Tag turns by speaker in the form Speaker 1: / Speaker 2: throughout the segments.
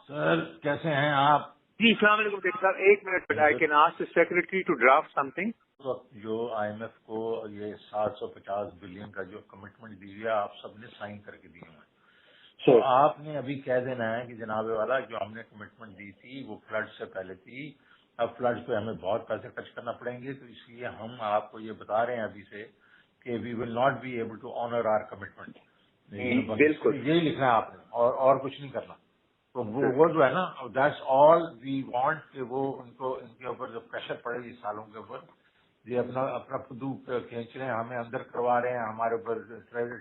Speaker 1: سر کیسے ہیں آپ؟
Speaker 2: جی السلام علیکم ڈاکٹر صاحب، ایک minute I can ask the secretary to draft something.
Speaker 1: جو آئی ایم ایف کو یہ 750 بلین کا جو کمٹمنٹ دی ہے آپ سب نے سائن کر کے دیے ہیں. تو آپ نے ابھی کہہ دینا ہے کہ جناب والا جو ہم نے کمٹمنٹ دی تھی وہ فلڈ سے پہلے تھی، اب فلڈ پہ ہمیں بہت پیسے خرچ کرنا پڑیں گے، تو اس لیے ہم آپ کو یہ بتا رہے ہیں ابھی سے کہ we will not be able to honour our commitment.
Speaker 2: بالکل
Speaker 1: یہی لکھنا ہے آپ نے اور کچھ نہیں کرنا. تو وہ جو ہے نا دیٹس آل وی وانٹ کہ وہ ان کے اوپر جو پریشر پڑے اس سالوں کے اوپر، یہ اپنا خدو کھینچ رہے ہیں، ہمیں اندر کروا رہے ہیں، ہمارے اوپر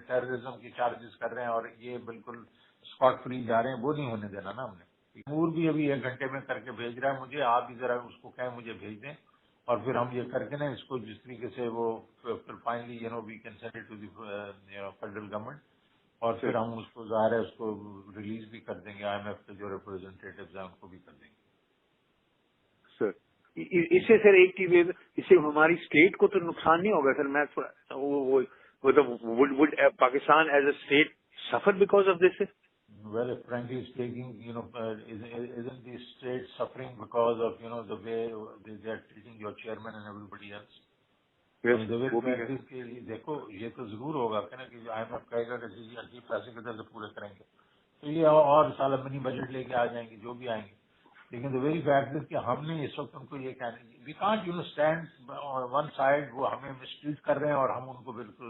Speaker 1: ٹیررزم کی چارجز کر رہے ہیں اور یہ بالکل اسکاٹ فری جا رہے ہیں. وہ نہیں ہونے دینا نا ہم نے. نور بھی ابھی 1 گھنٹے میں کر کے بھیج رہا ہے مجھے، آپ بھی ذرا اس کو کہیں مجھے بھیج دیں اور پھر ہم یہ کر کے نا اس کو جس طریقے سے وہ پھر finally we can send it to the federal government اور پھر ہم اس کو ظاہر ہے اس کو ریلیز بھی کر دیں گے. آئی ایم ایف کے جو ریپرزینٹیٹیوز ہیں ان کو بھی کر دیں گے.
Speaker 2: سر اس سے سر ایک چیز، اس سے ہماری اسٹیٹ کو تو نقصان نہیں ہوگا سر؟ میں would Pakistan as a state suffer because of this?
Speaker 1: Well, frankly speaking, isn't the state suffering because of, the way they are treating your chairman and everybody else?
Speaker 2: Yes,
Speaker 1: دیکھو یہ تو ضرور ہوگا کہ نا کہ آئی ایم ایف کہے گا کہ جی عجیب پیسے کدھر سے پورے کریں گے، تو یہ اور سال منی بجٹ لے کے آ جائیں گے جو بھی آئیں گے. لیکن the very fact is کہ ہم نے اس وقت ان کو یہ کہنا ہے we can't stand on one side، وہ ہمیں مسٹریٹ کر رہے ہیں اور ہم ان کو بالکل